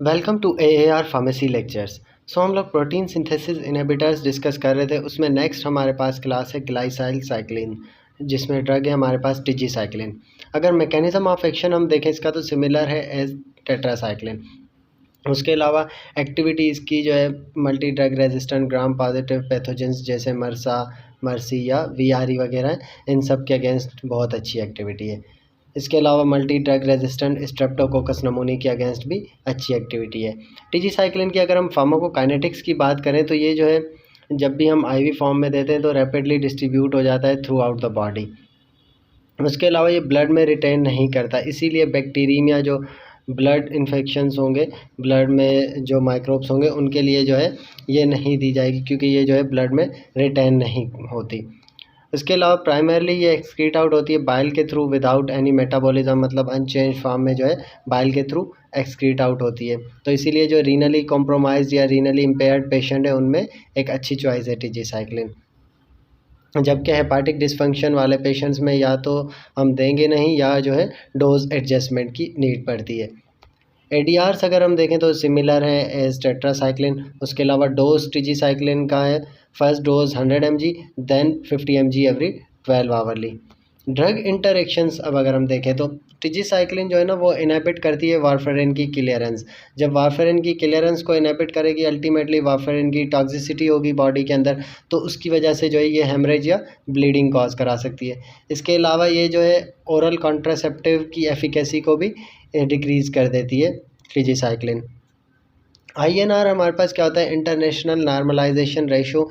Welcome to AAR pharmacy lectures. हम लोग protein synthesis inhibitors discuss कर रहे थे। उसमें नेक्स्ट हमारे पास क्लास है ग्लाइसाइल साइक्लिन, जिसमें ड्रग है हमारे पास टिजीसाइक्लिन। अगर मैकेनिज्म ऑफ एक्शन हम देखें इसका तो सिमिलर है एज टेट्रासाइक्लिन। उसके अलावा एक्टिविटी इसकी जो है multi drug resistant gram positive pathogens जैसे मर्सी या VRE वगैरह, इन सब के अगेंस्ट बहुत अच्छी एक्टिविटी है। इसके अलावा मल्टी ड्रग रेजिस्टेंट स्ट्रेप्टोकोकस नमूने के अगेंस्ट भी अच्छी एक्टिविटी है। टिजीसाइक्लिन की अगर हम फार्माकोकाइनेटिक्स की बात करें तो ये जो है जब भी हम IV फॉर्म में देते हैं तो रैपिडली डिस्ट्रीब्यूट हो जाता है थ्रू आउट द बॉडी। उसके अलावा ये ब्लड में रिटेन नहीं करता, इसीलिए बैक्टीरिया जो ब्लड इन्फेक्शंस होंगे, ब्लड में जो माइक्रोब्स होंगे उनके लिए जो है ये नहीं दी जाएगी, क्योंकि ये जो है ब्लड में रिटेन नहीं होती। इसके अलावा प्राइमरली ये एक्सक्रीट आउट होती है बाइल के थ्रू विदाउट एनी मेटाबॉलिज्म, मतलब अनचेंज फॉर्म में जो है बाइल के थ्रू एक्सक्रीट आउट होती है। तो इसीलिए जो रीनली कॉम्प्रोमाइज या रीनली इम्पेयर्ड पेशेंट है उनमें एक अच्छी चॉइस है टिजीसाइक्लिन। जबकि हेपाटिक डिसफंक्शन वाले पेशेंट्स में या तो हम देंगे नहीं या जो है डोज एडजस्टमेंट की नीड पड़ती है। ADRs अगर हम देखें तो सिमिलर है एज टेट्रासाइक्लिन। उसके अलावा डोज टिजीसाइक्लिन का है first dose 100 mg, then 50 mg every 12 hourly. Drug interactions अब अगर हम देखें तो टिजीसाइक्लिन जो है ना वो इनहिबिट करती है वारफेरिन की क्लियरेंस। जब वारफेरिन की क्लियरेंस को इनहिबिट करेगी, अल्टीमेटली वारफेरिन की टॉक्सिसिटी होगी बॉडी के अंदर, तो उसकी वजह से जो है ये हेमरेज या ब्लीडिंग कॉज करा सकती है। इसके अलावा ये जो है ओरल कॉन्ट्रासेप्टिव की एफिकेसी को भी डिक्रीज़ कर देती है टिजीसाइक्लिन। INR हमारे पास क्या होता है, इंटरनेशनल नॉर्मलाइजेशन रेशो,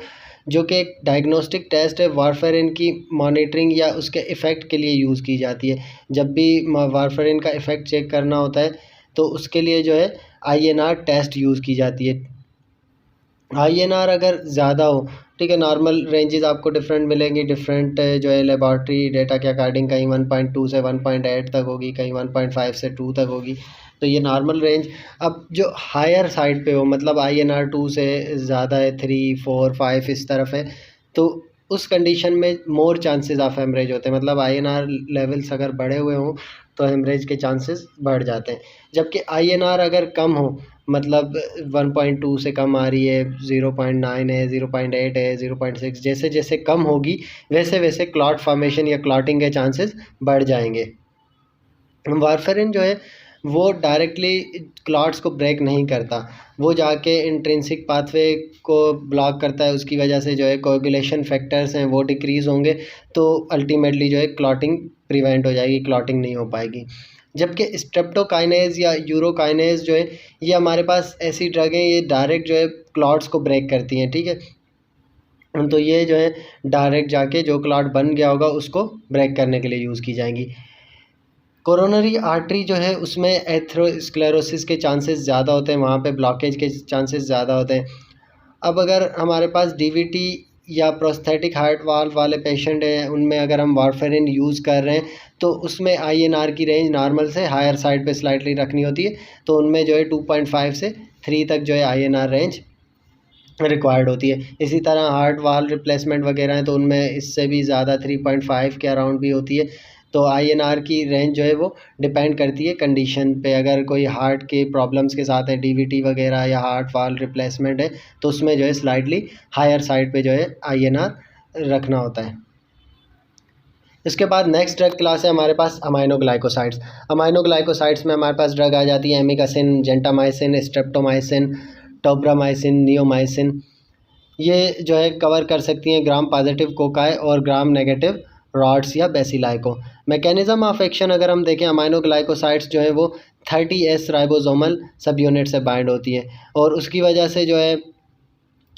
जो कि एक डायग्नोस्टिक टेस्ट है वारफेरिन की मॉनिटरिंग या उसके इफ़ेक्ट के लिए यूज़ की जाती है। जब भी वारफेरिन का इफ़ेक्ट चेक करना होता है तो उसके लिए जो है INR टेस्ट यूज़ की जाती है। INR अगर ज़्यादा हो, ठीक है, नॉर्मल रेंजेस आपको डिफरेंट मिलेंगी, डिफरेंट जो है लेबॉर्ट्री डेटा के अकॉर्डिंग, कहीं 1.2 से 1.8 तक होगी, कहीं 1.5 से 2 तक होगी। तो ये नॉर्मल रेंज। अब जो हायर साइड पे हो, मतलब INR 2 से ज़्यादा है, 3, 4, 5 इस तरफ है, तो उस कंडीशन में मोर चांसेस ऑफ हेमरेज होते हैं। मतलब INR लेवल्स अगर बढ़े हुए हों तो हेमरेज के चांसेस बढ़ जाते हैं। जबकि INR अगर कम हो, मतलब 1.2 से कम आ रही है, 0.9 है, 0.8 है, 0.6, जैसे जैसे कम होगी वैसे वैसे क्लॉट फॉर्मेशन या क्लॉटिंग के चांसेस बढ़ जाएंगे। वारफेरिन जो है वो डायरेक्टली क्लॉट्स को ब्रेक नहीं करता, वो जाके इंट्रिंसिक पाथवे को ब्लॉक करता है। उसकी वजह से जो है कोगुलेशन फैक्टर्स हैं वो डिक्रीज़ होंगे, तो अल्टीमेटली जो है क्लॉटिंग प्रिवेंट हो जाएगी, क्लॉटिंग नहीं हो पाएगी। जबकि स्ट्रेप्टोकाइनेज या यूरोकाइनेज जो है ये हमारे पास ऐसी ड्रग है, ये डायरेक्ट जो है क्लॉट्स को ब्रेक करती हैं, ठीक है। तो ये जो है डायरेक्ट जाके जो क्लॉट बन गया होगा उसको ब्रेक करने के लिए यूज़ की जाएंगी। कोरोनरी आर्टरी जो है उसमें एथेरोस्क्लेरोसिस के चांसेस ज़्यादा होते हैं, वहाँ पे ब्लॉकेज के चांसेस ज़्यादा होते हैं। अब अगर हमारे पास DVT या प्रोस्थेटिक हार्ट वाल्व वाले पेशेंट हैं, उनमें अगर हम वारफेरिन यूज़ कर रहे हैं तो उसमें INR की रेंज नॉर्मल से हायर साइड पे स्लाइटली रखनी होती है। तो उनमें जो है 2.5 से 3 तक जो है INR रेंज रिक्वायर्ड होती है। इसी तरह हार्ट वाल्व रिप्लेसमेंट वगैरह है तो उनमें इससे भी ज़्यादा 3.5 के अराउंड भी होती है। तो INR की रेंज जो है वो डिपेंड करती है कंडीशन पे। अगर कोई हार्ट के प्रॉब्लम्स के साथ है, DVT वगैरह या हार्ट वाल्व रिप्लेसमेंट है, तो उसमें जो है स्लाइटली हायर साइड पे जो है INR रखना होता है। इसके बाद नेक्स्ट ड्रग क्लास है हमारे पास अमाइनोग्लाइकोसाइड्स। अमाइनोग्लाइकोसाइड्स में हमारे पास ड्रग आ जाती है amikacin, gentamicin, streptomycin, tobramycin, neomycin. ये जो है कवर कर सकती हैं ग्राम पॉजिटिव कोकाई और ग्राम नेगेटिव रॉड्स या बेसिलाई को। मैकेनिज्म ऑफ एक्शन अगर हम देखें, अमाइनोग्लाइकोसाइड्स जो है वो 30S राइबोसोमल सब यूनिट से बाइंड होती है और उसकी वजह से जो है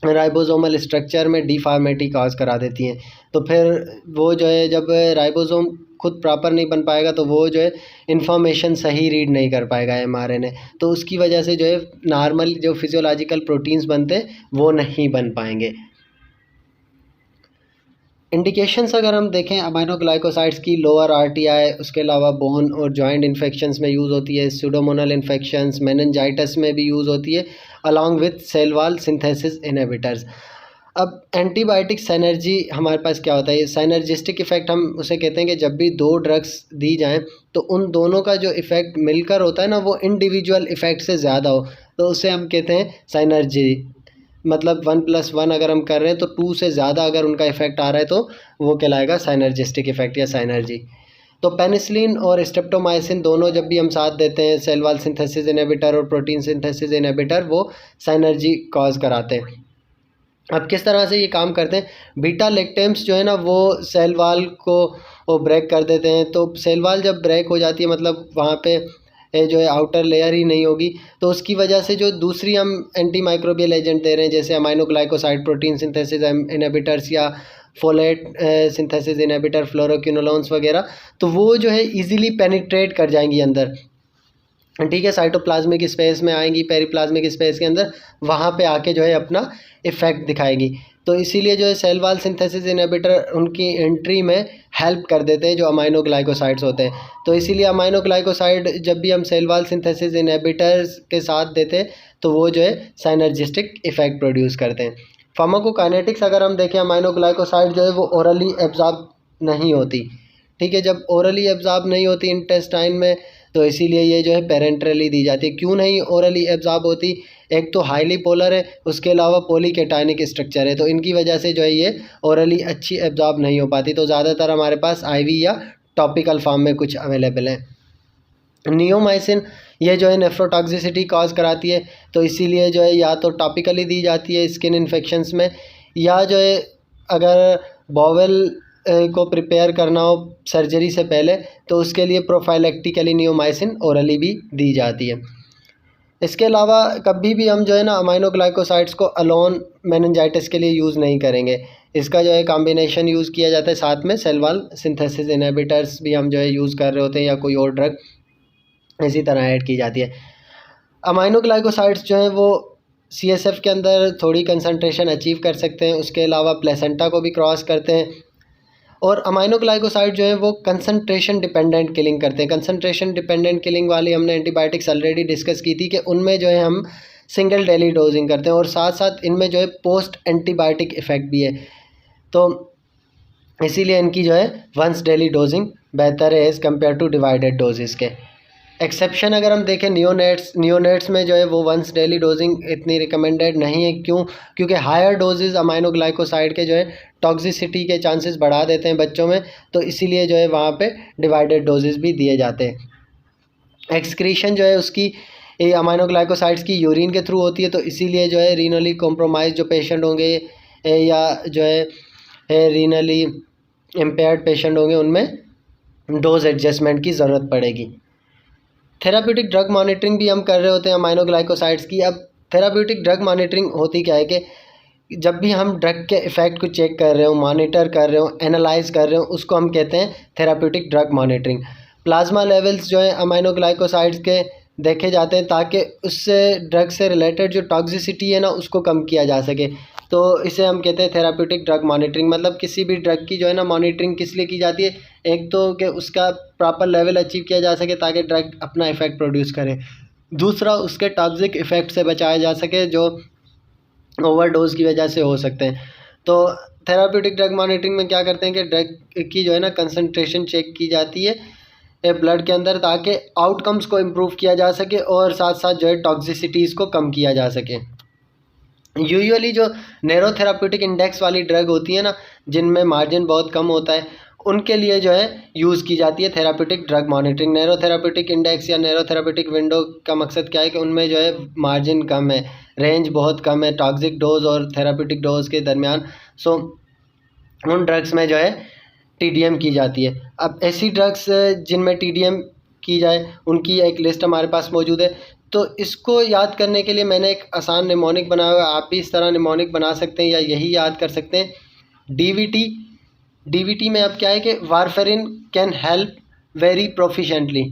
राइबोसोमल स्ट्रक्चर में डिफॉर्मेटी कॉज करा देती हैं। तो फिर वो जो है जब राइबोसोम खुद प्रॉपर नहीं बन पाएगा तो वो जो है इन्फॉर्मेशन सही रीड नहीं कर पाएगा mRNA, तो उसकी वजह से जो है नॉर्मल जो फिजियोलॉजिकल प्रोटीन्स बनते हैं वो नहीं बन पाएंगे। इंडिकेशंस अगर हम देखें अमाइनोग्लाइकोसाइड्स की, लोअर RTI, उसके अलावा बोन और जॉइंट इन्फेक्शंस में यूज़ होती है, सूडोमोनल इन्फेक्शंस, मेनिंजाइटिस में भी यूज़ होती है, along with cell wall synthesis inhibitors. अब एंटीबायोटिक साइनर्जी हमारे पास क्या होता है, ये साइनर्जिस्टिक इफ़ेक्ट हम उसे कहते हैं कि जब भी दो ड्रग्स दी जाएं तो उन दोनों का जो इफ़ेक्ट मिलकर होता है ना वो इंडिविजुअल इफ़ेक्ट से ज़्यादा हो, तो उसे हम कहते हैं साइनर्जी। मतलब 1+1 अगर हम कर रहे हैं तो 2 से ज़्यादा अगर उनका इफ़ेक्ट आ रहा है तो वो कहलाएगा साइनर्जिस्टिक इफ़ेक्ट या साइनर्जी। तो पेनिसिलिन और स्ट्रेप्टोमाइसिन दोनों जब भी हम साथ देते हैं, सेल वॉल सिंथेसिस इनहिबिटर और प्रोटीन सिंथेसिस इनहिबिटर, वो साइनर्जी कॉज कराते हैं। अब किस तरह से ये काम करते हैं, बीटा लैक्टेम्स जो है ना वो सेल वॉल को वो ब्रेक कर देते हैं। तो सेल वॉल जब ब्रेक हो जाती है मतलब वहाँ पे जो है आउटर लेयर ही नहीं होगी, तो उसकी वजह से जो दूसरी हम एंटी माइक्रोबियल एजेंट दे रहे हैं जैसे अमाइनोग्लाइकोसाइड प्रोटीन सिंथेसिस इनहिबिटर्स या फोलेट सिंथेसिस इनहिबिटर फ्लोरोक्विनोलोन्स वगैरह, तो वो जो है इजीली पेनिट्रेट कर जाएंगी अंदर, ठीक है, साइटोप्लाज्मिक स्पेस में आएंगी, पेरिप्लाज्मिक स्पेस के अंदर, वहाँ पे आके जो है अपना इफ़ेक्ट दिखाएगी। तो इसीलिए जो है सेल वॉल सिंथेसिस इनहिबिटर उनकी एंट्री में हेल्प कर देते हैं जो अमाइनोग्लाइकोसाइड्स होते हैं। तो इसीलिए अमाइनोग्लाइकोसाइड जब भी हम सेल वॉल सिंथेसिस इनहिबिटर्स के साथ देते हैं तो वो जो है साइनर्जिस्टिक इफ़ेक्ट प्रोड्यूस करते हैं। फार्माकोकाइनेटिक्स अगर हम देखें, अमाइनोग्लाइकोसाइड जो है वो ओरली एब्जॉर्ब नहीं होती, ठीक है, जब ओरली एब्जॉर्ब नहीं होती इंटेस्टाइन में तो इसीलिए ये जो है पेरेंट्रली दी जाती है। क्यों नहीं ओरली एब्जॉर्ब होती, एक तो हाईली पोलर है, उसके अलावा पॉलीकेटाइनिक स्ट्रक्चर है, तो इनकी वजह से जो है ये ओरली अच्छी एब्जॉर्ब नहीं हो पाती। तो ज़्यादातर हमारे पास आईवी या टॉपिकल फॉर्म में कुछ अवेलेबल है। नियोमाइसिन ये जो है नेफ्रोटॉक्सिसिटी कॉज कराती है, तो इसीलिए जो है या तो टॉपिकली दी जाती है स्किन इन्फेक्शंस में, या जो है अगर बॉवेल को प्रिपेयर करना हो सर्जरी से पहले तो उसके लिए प्रोफाइलेक्टिकली नियोमाइसिन ओरली भी दी जाती है। इसके अलावा कभी भी हम जो है ना अमाइनोग्लाइकोसाइड्स को अलोन मेनिंजाइटिस के लिए यूज़ नहीं करेंगे, इसका जो है कॉम्बिनेशन यूज़ किया जाता है, साथ में सेल वॉल सिंथेसिस इनहिबिटर्स भी हम जो है यूज़ कर रहे होते हैं या कोई और ड्रग इसी तरह ऐड की जाती है। अमाइनोग्लाइकोसाइड्स जो हैं वो CSF के अंदर थोड़ी कंसंट्रेशन अचीव कर सकते हैं, उसके अलावा प्लेसेंटा को भी क्रॉस करते हैं, और अमाइनोग्लाइकोसाइड जो है वो कंसंट्रेशन डिपेंडेंट किलिंग करते हैं। कंसंट्रेशन डिपेंडेंट किलिंग वाली हमने एंटीबायोटिक्स ऑलरेडी डिस्कस की थी कि उनमें जो है हम सिंगल डेली डोजिंग करते हैं और साथ साथ इनमें जो है पोस्ट एंटीबायोटिक इफ़ेक्ट भी है, तो इसीलिए इनकी जो है वंस डेली डोजिंग बेहतर है as compare two divided doses के। एक्सेप्शन अगर हम देखें नियोनेट्स में जो है वो वंस डेली डोजिंग इतनी रिकमेंडेड नहीं है। क्यों? क्योंकि हायर डोजेज़ अमाइनोग्लाइकोसाइड के जो है टॉक्सिसिटी के चांसेस बढ़ा देते हैं बच्चों में, तो इसीलिए जो है वहाँ पे डिवाइडेड डोजेज़ भी दिए जाते हैं। एक्सक्रीशन जो है उसकी अमाइनोग्लाइकोसाइड्स की यूरिन के थ्रू होती है, तो इसीलिए जो है रीनली कॉम्प्रोमाइज जो पेशेंट होंगे या जो है रीनली इम्पेयर्ड पेशेंट होंगे उनमें डोज एडजस्टमेंट की ज़रूरत पड़ेगी। थेराप्यूटिक ड्रग मॉनिटरिंग भी हम कर रहे होते हैं अमाइनोग्लाइकोसाइड्स की। अब थेराप्यूटिक ड्रग मॉनिटरिंग होती क्या है कि जब भी हम ड्रग के इफ़ेक्ट को चेक कर रहे हो, मॉनिटर कर रहे हो, एनालाइज कर रहे हो, उसको हम कहते हैं therapeutic drug monitoring. Plasma levels जो है अमाइनोग्लाइकोसाइड्स के देखे जाते हैं ताकि उससे ड्रग से रिलेटेड जो टॉक्सिसिटी है ना उसको कम किया जा सके, तो इसे हम कहते हैं थेराप्यूटिक ड्रग मॉनिटरिंग। मतलब किसी भी ड्रग की जो है ना मॉनिटरिंग किस लिए की जाती है, एक तो कि उसका प्रॉपर लेवल अचीव किया जा सके ताकि ड्रग अपना इफ़ेक्ट प्रोड्यूस करे, दूसरा उसके टॉक्सिक इफ़ेक्ट से बचाया जा सके जो ओवरडोज की वजह से हो सकते हैं। तो थेराप्यूटिक ड्रग मॉनिटरिंग में क्या करते हैं कि ड्रग की जो है ना कंसंट्रेशन चेक की जाती है ब्लड के अंदर ताकि आउटकम्स को इम्प्रूव किया जा सके और साथ साथ जो है टॉक्सिसिटीज़ को कम किया जा सके। यूजुअली जो नैरो थेराप्यूटिक इंडेक्स वाली ड्रग होती है ना जिनमें मार्जिन बहुत कम होता है उनके लिए जो है यूज़ की जाती है therapeutic drug monitoring. Narrow therapeutic index या नैरो थेराप्यूटिक विंडो का मकसद क्या है कि उनमें जो है मार्जिन कम है, रेंज बहुत कम है टॉक्सिक डोज और थेराप्यूटिक डोज के दरमियान, सो उन ड्रग्स में जो है TDM की जाती है। अब ऐसी ड्रग्स जिनमें TDM की जाए उनकी एक लिस्ट हमारे पास मौजूद है, तो इसको याद करने के लिए मैंने एक आसान निमोनिक बनाया हुआ है, आप भी इस तरह निमोनिक बना सकते हैं या यही याद कर सकते हैं। DVT में अब क्या है कि वारफेरिन कैन हेल्प वेरी प्रोफिशेंटली,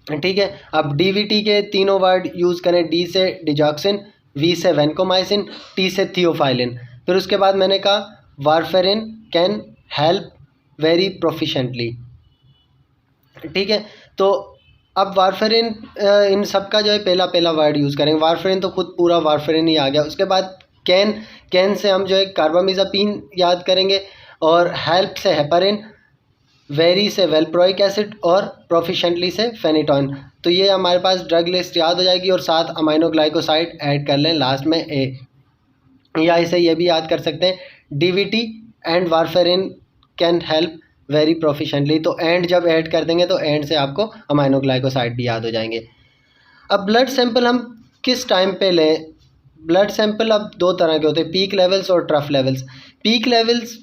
ठीक है। अब DVT के तीनों वर्ड यूज़ करें, D से डिजॉक्सिन, V से वैनकोमाइसिन, T से थियोफाइलिन, फिर उसके बाद मैंने कहा वारफेरिन कैन हेल्प वेरी प्रोफिशेंटली, ठीक है। तो अब वारफेरिन इन सब का जो है पहला वर्ड यूज़ करेंगे, वारफेरिन तो खुद पूरा वारफेरिन ही आ गया। उसके बाद कैन से हम जो है कार्बामिज़ापिन याद करेंगे, और हेल्प से हेपारिन, वेरी से वेल्प्रोइक एसिड और प्रोफिशेंटली से फेनिटोइन। तो ये हमारे पास ड्रग लिस्ट याद हो जाएगी, और 7 अमाइनोग्लाइकोसाइड ऐड कर लें लास्ट में ए। या इसे ये भी याद कर सकते हैं, DVT and warfarin can help very proficiently. तो एंड जब ऐड कर देंगे तो एंड से आपको अमाइनोग्लाइकोसाइड भी याद हो जाएंगे। अब ब्लड सैंपल हम किस टाइम पे लें? ब्लड सैंपल अब 2 तरह के होते हैं, पीक लेवल्स और ट्रफ लेवल्स। पीक लेवल्स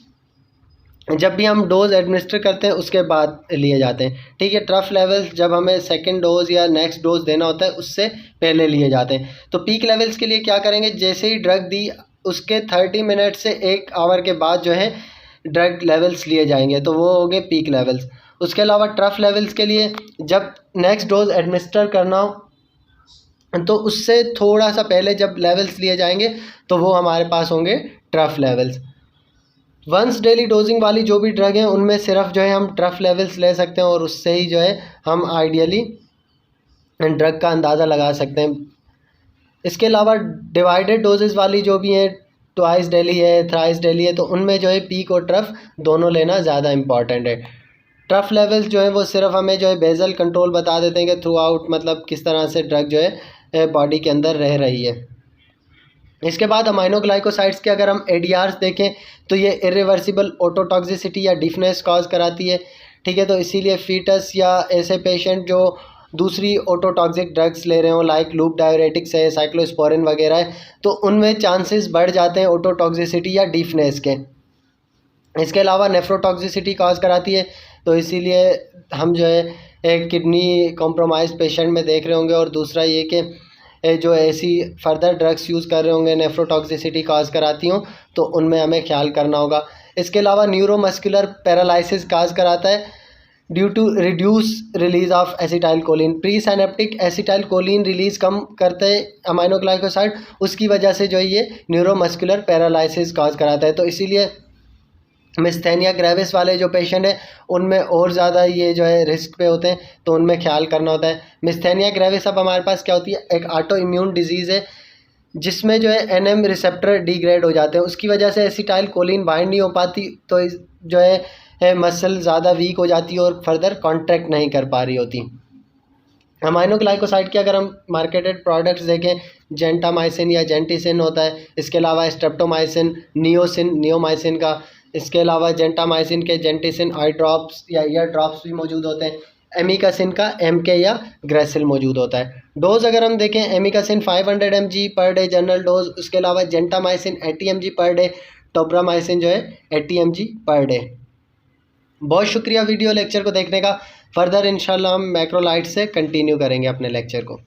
जब भी हम डोज एडमिनिस्टर करते हैं उसके बाद लिए जाते हैं, ठीक है। ट्रफ लेवल्स जब हमें सेकंड डोज या नेक्स्ट डोज देना होता है उससे पहले लिए जाते हैं। तो पीक लेवल्स के लिए क्या करेंगे, जैसे ही ड्रग दी उसके 30 मिनट से 1 आवर के बाद जो है ड्रग लेवल्स लिए जाएंगे, तो वो हो गए पीक लेवल्स। उसके अलावा ट्रफ लेवल्स के लिए जब नेक्स्ट डोज एडमिनिस्टर करना हो तो उससे थोड़ा सा पहले जब लेवल्स लिए जाएंगे तो वो हमारे पास होंगे trough levels. Once daily dosing वाली जो भी ड्रग हैं उनमें सिर्फ जो है हम ट्रफ लेवल्स ले सकते हैं, और उससे ही जो है हम आइडियली ड्रग का अंदाज़ा लगा सकते हैं। इसके अलावा डिवाइडेड डोजेस वाली जो भी हैं, ट्वाइस डेली है, थ्राइस डेली है, तो उनमें जो है पीक और ट्रफ दोनों लेना ज़्यादा इंपॉर्टेंट है। ट्रफ लेवल्स जो है वो सिर्फ हमें जो है बेजल कंट्रोल बता देते हैं कि थ्रू आउट मतलब किस तरह से ड्रग जो है बॉडी के अंदर रह रही है। इसके बाद अमाइनोग्लाइकोसाइड्स के अगर हम एडीआर्स देखें तो ये इरिवर्सिबल ऑटोटॉक्सिसिटी या डिफनेस कॉज कराती है, ठीक है। तो इसीलिए फीटस या ऐसे पेशेंट जो दूसरी ऑटोटॉक्सिक ड्रग्स ले रहे हो लाइक लूप डायरेटिक्स है, साइक्लोस्पोरिन वगैरह है, तो उनमें चांसेस बढ़ जाते हैं ऑटोटॉक्सिसिटी या डिफनेस के। इसके अलावा नेफ्रोटॉक्सिसिटी कॉज कराती है, तो इसीलिए हम जो है एक किडनी कॉम्प्रोमाइज पेशेंट में देख रहे होंगे। और दूसरा ये कि जो ऐसी फर्दर ड्रग्स यूज़ कर रहे होंगे नेफ्रोटॉक्सिसिटी कॉज कराती हों, तो उनमें हमें ख्याल करना होगा। इसके अलावा न्यूरोमस्कुलर पैरालिसिस कॉज कराता है due to reduce release of acetylcholine. Presynaptic acetylcholine release कम करते हैं अमाइनोग्लाइकोसाइड, उसकी वजह से जो है ये न्यूरोमस्कुलर पैरालिसिस कॉज कराता है। तो इसीलिए मिस्थेनिया ग्रेविस वाले जो पेशेंट हैं उनमें और ज़्यादा ये जो है रिस्क पे होते हैं, तो उनमें ख्याल करना होता है। मिस्थेनिया ग्रेविस अब हमारे पास क्या होती है, एक ऑटो इम्यून डिजीज़ है जिसमें जो है एनएम रिसेप्टर डिग्रेड हो जाते हैं, उसकी वजह से एसिटाइल कोलिन बाइंड नहीं हो पाती, तो जो है मसल ज़्यादा वीक हो जाती है और फर्दर कॉन्ट्रैक्ट नहीं कर पा रही होती। अमाइनोग्लाइकोसाइड के अगर हम मार्केटेड प्रोडक्ट्स देखें, जेंटामाइसिन या जेंटिसिन होता है, इसके अलावा स्ट्रेप्टोमाइसिन, नियोमाइसिन का, इसके अलावा जेंटामाइसिन के जेंटिसिन आई ड्रॉप्स या ईयर ड्रॉप्स भी मौजूद होते हैं। एमिकासिन का एमके या ग्रेसिल मौजूद होता है। डोज अगर हम देखें, amikacin 500 mg per day general dose, उसके अलावा gentamicin 80 mg per day, tobramycin जो है 80 mg पर डे। बहुत शुक्रिया वीडियो लेक्चर को देखने का। फर्दर इंशाल्लाह हम मैक्रोलाइट से कंटिन्यू करेंगे अपने लेक्चर को।